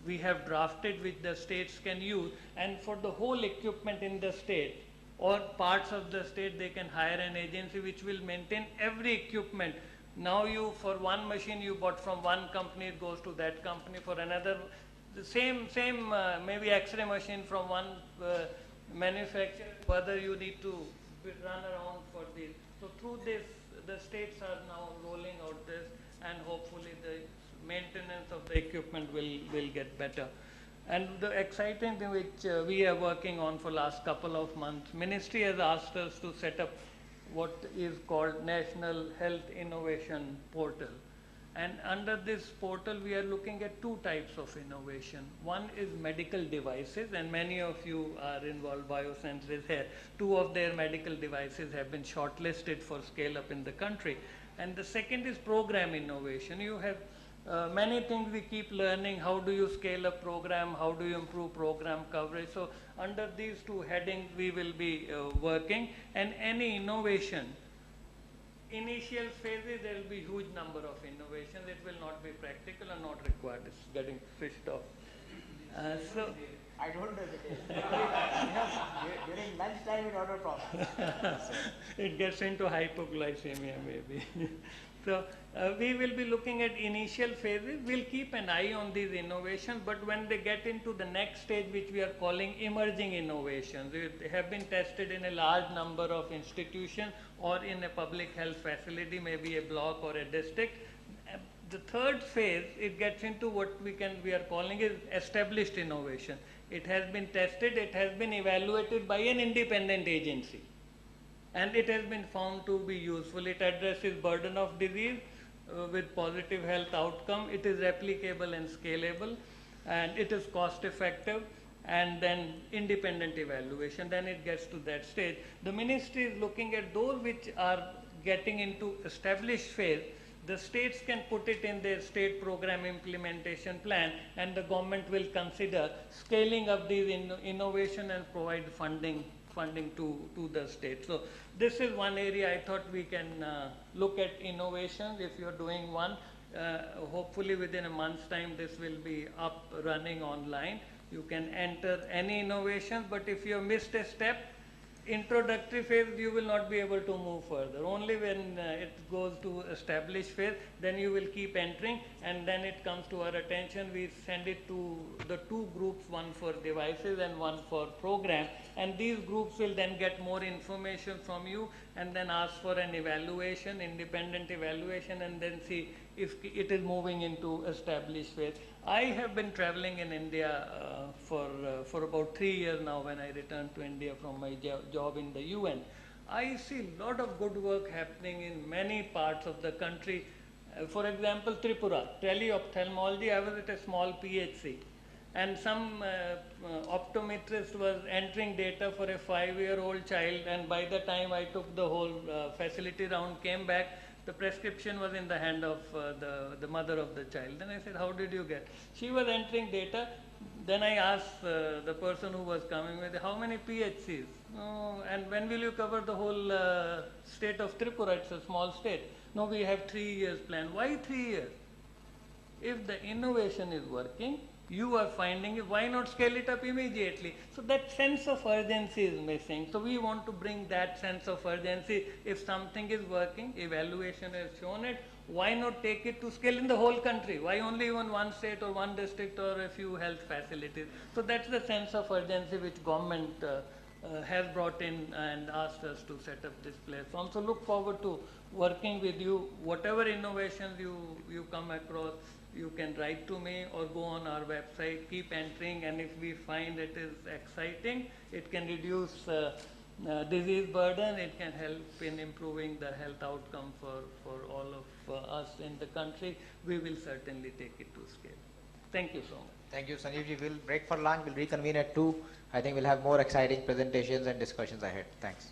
we have drafted which the states can use, and for the whole equipment in the state or parts of the state they can hire an agency which will maintain every equipment. Now you, for one machine you bought from one company, it goes to that company. For another, the same maybe X-ray machine from one manufacturer to other, you need to run around for this. So through this, the states are now rolling out this, and hopefully the maintenance of the equipment will get better. And the exciting thing which we are working on for last couple of months, Ministry has asked us to set up what is called National Health Innovation Portal. And under this portal, we are looking at two types of innovation. One is medical devices, and many of you are involved, Biosensors here. Two of their medical devices have been shortlisted for scale up in the country. And the second is program innovation. You have many things we keep learning. How do you scale a program? How do you improve program coverage? So under these two headings, we will be working. And any innovation, initial phases, there will be huge number of innovations. It will not be practical and not required. It's getting switched off. So I don't know the details. During lunchtime, it order problem. it gets into hypoglycemia maybe. So we will be looking at initial phases. We'll keep an eye on these innovations, but when they get into the next stage, which we are calling emerging innovations, they have been tested in a large number of institutions or in a public health facility, maybe a block or a district. The third phase, it gets into what we are calling is established innovation. It has been tested, it has been evaluated by an independent agency, and it has been found to be useful. It addresses burden of disease with positive health outcome. It is replicable and scalable, and it is cost effective, and then independent evaluation. Then it gets to that stage. The ministry is looking at those which are getting into established phase. The states can put it in their state program implementation plan, and the government will consider scaling up these innovation and provide funding to the state. So this is one area I thought we can look at innovations. If you're doing one, hopefully within a month's time this will be up running online. You can enter any innovations, but if you have missed a step, introductory phase, you will not be able to move further. Only when it goes to established phase, then you will keep entering, and then it comes to our attention. We send it to the two groups, one for devices and one for program, and these groups will then get more information from you and then ask for an evaluation, independent evaluation, and then see if it is moving into established phase. I have been traveling in India for about 3 years now. When I returned to India from my job in the UN, I see a lot of good work happening in many parts of the country. For example, Tripura, teleophthalmology. I was at a small PHC, and some optometrist was entering data for a 5-year-old child, and by the time I took the whole facility round, came back, the prescription was in the hand of the mother of the child. Then I said, how did you get? She was entering data. Then I asked the person who was coming with, how many PHCs? Oh, and when will you cover the whole state of Tripura? It's a small state. No, we have 3 years plan. Why 3 years? If the innovation is working, you are finding it, why not scale it up immediately? So that sense of urgency is missing. So we want to bring that sense of urgency. If something is working, evaluation has shown it, why not take it to scale in the whole country? Why only in one state or one district or a few health facilities? So that's the sense of urgency which government has brought in and asked us to set up this platform. So look forward to working with you. Whatever innovations you come across, you can write to me or go on our website, keep entering, and if we find it is exciting, it can reduce disease burden, it can help in improving the health outcome for all of us in the country, we will certainly take it to scale. Thank you so much. Thank you, Sanjeev ji. We'll break for lunch. We'll reconvene at 2. I think we'll have more exciting presentations and discussions ahead. Thanks.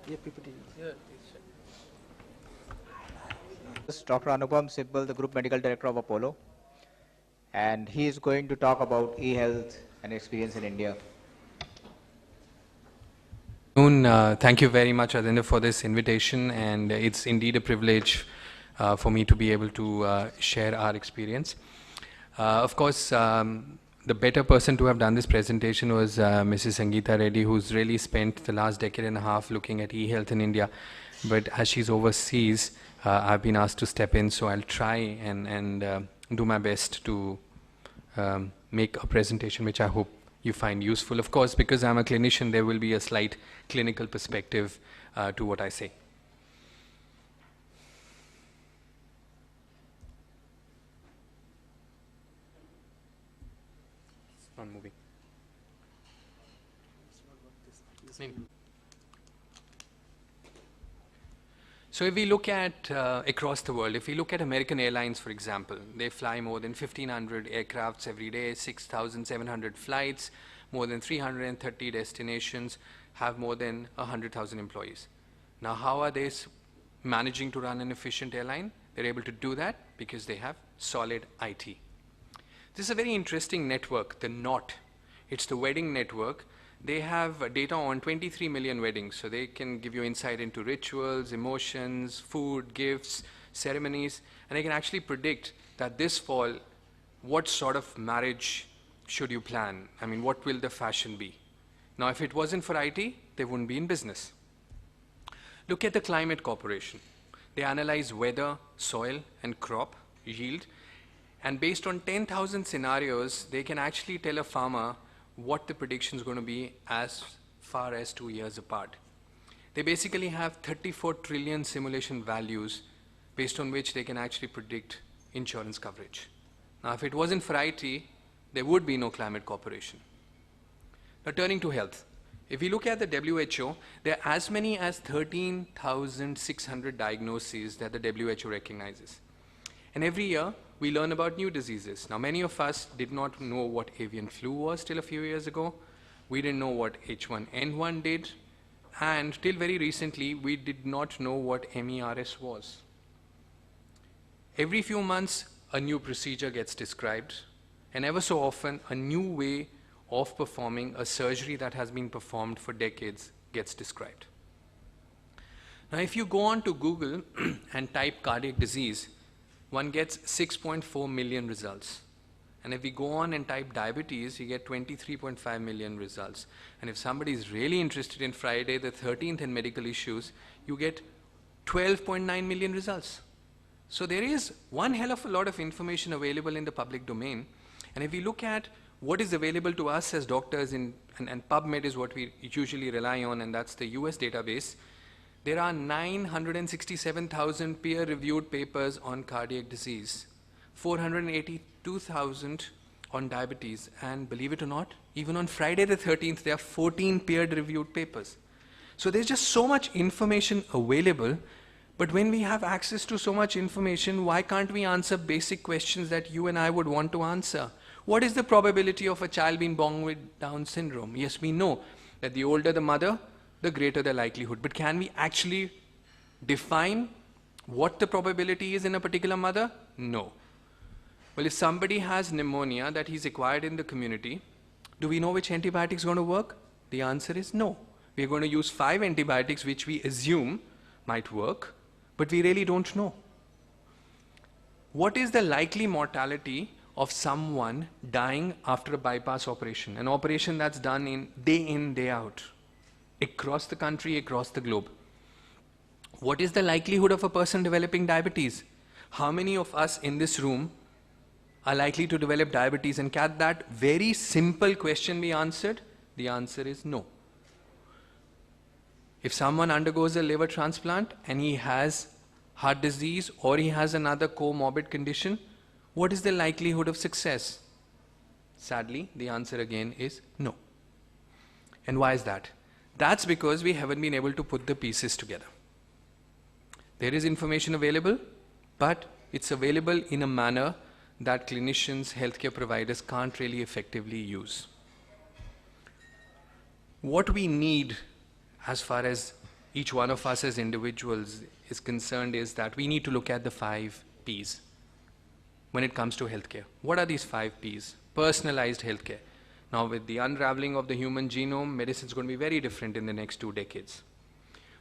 This is Dr. Anupam Sibbal, the Group Medical Director of Apollo, and he is going to talk about e-health and experience in India. Thank you very much, Adinda, for this invitation, and it's indeed a privilege for me to be able to share our experience. Of course, the better person to have done this presentation was Mrs. Sangeeta Reddy, who's really spent the last decade and a half looking at e-health in India. But as she's overseas, I've been asked to step in, so I'll try and do my best to make a presentation which I hope you find useful. Of course, because I'm a clinician, there will be a slight clinical perspective to what I say. It's not moving. So if we look at across the world, if we look at American Airlines, for example, they fly more than 1,500 aircrafts every day, 6,700 flights, more than 330 destinations, have more than 100,000 employees. Now, how are they managing to run an efficient airline? They're able to do that because they have solid IT. This is a very interesting network, the KNOT. It's the wedding network. They have data on 23 million weddings, so they can give you insight into rituals, emotions, food, gifts, ceremonies, and they can actually predict that this fall, what sort of marriage should you plan? I mean, what will the fashion be? Now, if it wasn't for IT, they wouldn't be in business. Look at the Climate Corporation. They analyze weather, soil, and crop yield, and based on 10,000 scenarios, they can actually tell a farmer what the prediction is going to be as far as 2 years apart. They basically have 34 trillion simulation values based on which they can actually predict insurance coverage. Now, if it wasn't for IT, there would be no Climate Corporation. Now, turning to health. If we look at the WHO, there are as many as 13,600 diagnoses that the WHO recognizes. And every year, we learn about new diseases. Now, many of us did not know what avian flu was till a few years ago. We didn't know what H1N1 did. And till very recently, we did not know what MERS was. Every few months, a new procedure gets described. And ever so often, a new way of performing a surgery that has been performed for decades gets described. Now, if you go on to Google and type cardiac disease, one gets 6.4 million results. And if we go on and type diabetes, you get 23.5 million results. And if somebody is really interested in Friday the 13th and medical issues, you get 12.9 million results. So there is one hell of a lot of information available in the public domain. And if we look at what is available to us as doctors, and PubMed is what we usually rely on, and that's the US database, there are 967,000 peer-reviewed papers on cardiac disease, 482,000 on diabetes, and believe it or not, even on Friday the 13th, there are 14 peer-reviewed papers. So there's just so much information available, but when we have access to so much information, why can't we answer basic questions that you and I would want to answer? What is the probability of a child being born with Down syndrome? Yes, we know that the older the mother, the greater the likelihood. But can we actually define what the probability is in a particular mother? No. Well, if somebody has pneumonia that he's acquired in the community, do we know which antibiotic is going to work? The answer is no. We're going to use 5 antibiotics which we assume might work, but we really don't know. What is the likely mortality of someone dying after a bypass operation? An operation that's done in, day out, across the country, across the globe. What is the likelihood of a person developing diabetes? How many of us in this room are likely to develop diabetes? And can that very simple question be answered? The answer is no. If someone undergoes a liver transplant and he has heart disease or he has another comorbid condition, what is the likelihood of success? Sadly, the answer again is no. And why is that? That's because we haven't been able to put the pieces together. There is information available, but it's available in a manner that clinicians, healthcare providers can't really effectively use. What we need as far as each one of us as individuals is concerned is that we need to look at the 5 Ps when it comes to healthcare. What are these 5 Ps? Personalized healthcare. Now, with the unraveling of the human genome, medicine is going to be very different in the next 2 decades.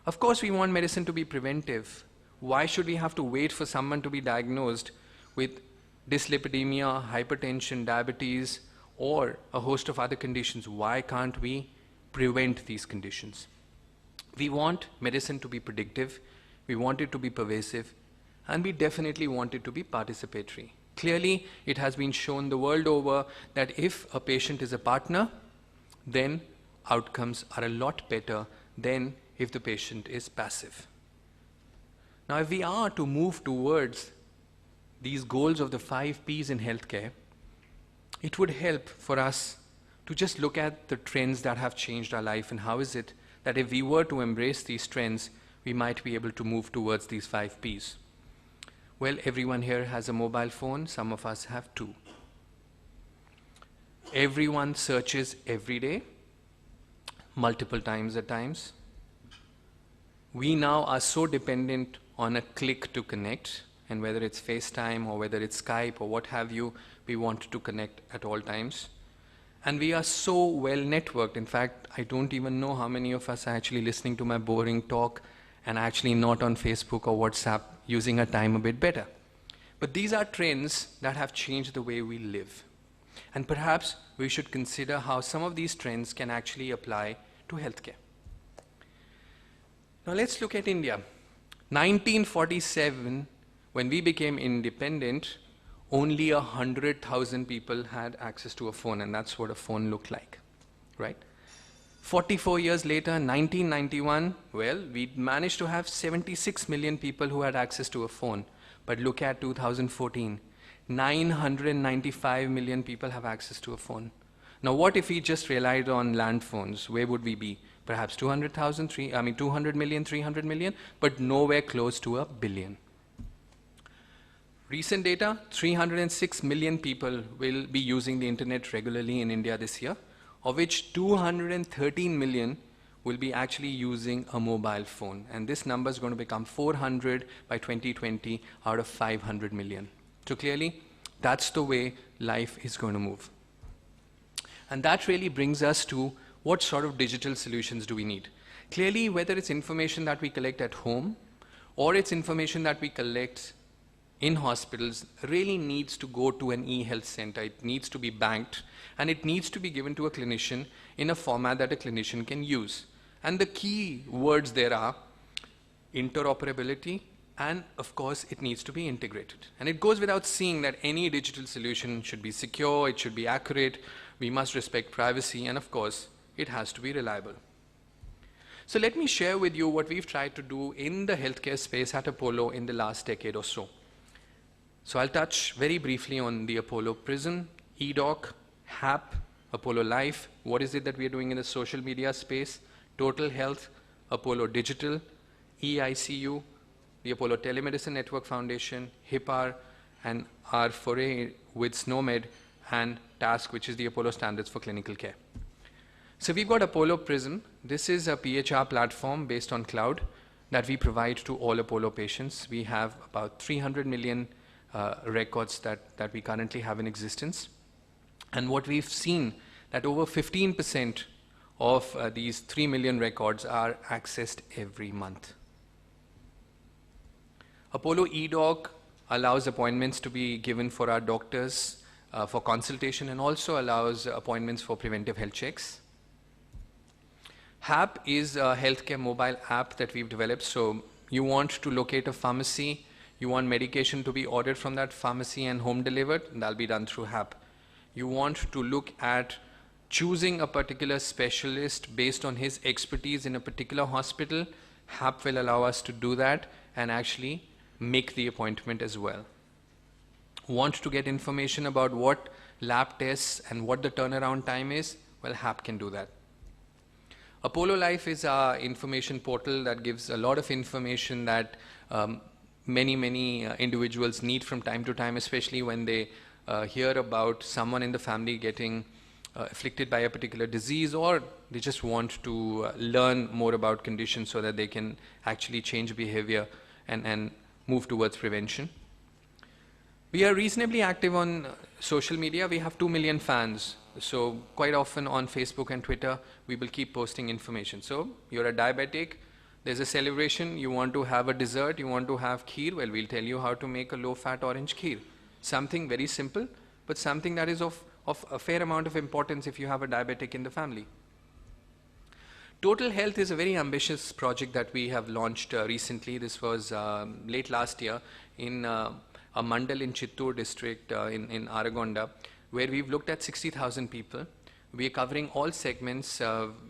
Of course, we want medicine to be preventive. Why should we have to wait for someone to be diagnosed with dyslipidemia, hypertension, diabetes, or a host of other conditions? Why can't we prevent these conditions? We want medicine to be predictive, we want it to be pervasive, and we definitely want it to be participatory. Clearly, it has been shown the world over that if a patient is a partner, then outcomes are a lot better than if the patient is passive. Now, if we are to move towards these goals of the 5 Ps in healthcare, it would help for us to just look at the trends that have changed our life and how is it that if we were to embrace these trends, we might be able to move towards these 5 Ps. Well, everyone here has a mobile phone, some of us have 2. Everyone searches every day, multiple times at times. We now are so dependent on a click to connect, and whether it's FaceTime or whether it's Skype or what have you, we want to connect at all times. And we are so well networked. In fact, I don't even know how many of us are actually listening to my boring talk and actually not on Facebook or WhatsApp, using our time a bit better. But these are trends that have changed the way we live. And perhaps we should consider how some of these trends can actually apply to healthcare. Now let's look at India. 1947, when we became independent, only 100,000 people had access to a phone, and that's what a phone looked like, right? 44 years later, 1991, well, we managed to have 76 million people who had access to a phone. But look at 2014, 995 million people have access to a phone. Now, what if we just relied on land phones? Where would we be? Perhaps 200 million, 300 million, but nowhere close to 1 billion. Recent data, 306 million people will be using the internet regularly in India this year, of which 213 million will be actually using a mobile phone. And this number is going to become 400 by 2020 out of 500 million. So clearly, that's the way life is going to move. And that really brings us to what sort of digital solutions do we need? Clearly, whether it's information that we collect at home or it's information that we collect in hospitals, really needs to go to an e-health center. It needs to be banked, and it needs to be given to a clinician in a format that a clinician can use. And the key words there are interoperability, and of course it needs to be integrated. And it goes without saying that any digital solution should be secure, it should be accurate, we must respect privacy, and of course it has to be reliable. So let me share with you what we've tried to do in the healthcare space at Apollo in the last decade or so. So I'll touch very briefly on the Apollo Prism, eDoc, HAP, Apollo Life, what is it that we are doing in the social media space, Total Health, Apollo Digital, eICU, the Apollo Telemedicine Network Foundation, HIPAR, and our foray with SNOMED, and TASC, which is the Apollo Standards for Clinical Care. So we've got Apollo Prism. This is a PHR platform based on cloud that we provide to all Apollo patients. We have about 300 million records that we currently have in existence. And what we've seen that over 15% of these 3 million records are accessed every month. Apollo eDoc allows appointments to be given for our doctors for consultation, and also allows appointments for preventive health checks. HAP is a healthcare mobile app that we've developed. So you want to locate a pharmacy, you want medication to be ordered from that pharmacy and home delivered, that'll be done through HAP. You want to look at choosing a particular specialist based on his expertise in a particular hospital, HAP will allow us to do that and actually make the appointment as well. Want to get information about what lab tests and what the turnaround time is? Well, HAP can do that. Apollo Life is our information portal that gives a lot of information that many individuals need from time to time, especially when they hear about someone in the family getting afflicted by a particular disease, or they just want to learn more about conditions so that they can actually change behavior and move towards prevention. We are reasonably active on social media. We have 2 million fans. So quite often on Facebook and Twitter, we will keep posting information. So you're a diabetic, there's a celebration, you want to have a dessert, you want to have kheer, well, we'll tell you how to make a low-fat orange kheer. Something very simple, but something that is of a fair amount of importance if you have a diabetic in the family. Total Health is a very ambitious project that we have launched recently. This was late last year in a mandal in Chittoor district in Aragonda, where we've looked at 60,000 people. We are covering all segments.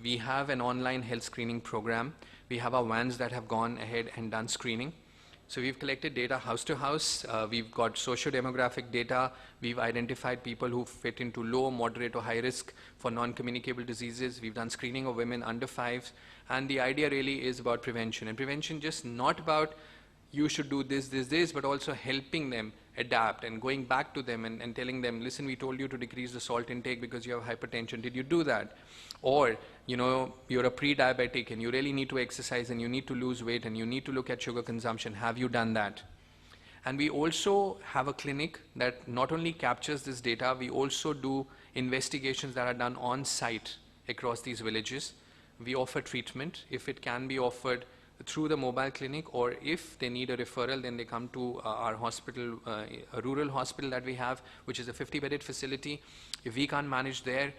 We have an online health screening program. We have our vans that have gone ahead and done screening. So we've collected data house to house. We've got socio-demographic data. We've identified people who fit into low, moderate, or high risk for non-communicable diseases. We've done screening of women under 5. And the idea really is about prevention. And prevention just not about you should do this, this, this, but also helping them adapt and going back to them and telling them, listen, we told you to decrease the salt intake because you have hypertension. Did you do that? Or, you know, you're a pre-diabetic and you really need to exercise and you need to lose weight and you need to look at sugar consumption. Have you done that? And we also have a clinic that not only captures this data, we also do investigations that are done on site across these villages. We offer treatment if it can be offered through the mobile clinic, or if they need a referral, then they come to our hospital, a rural hospital that we have, which is a 50-bedded facility. If we can't manage there,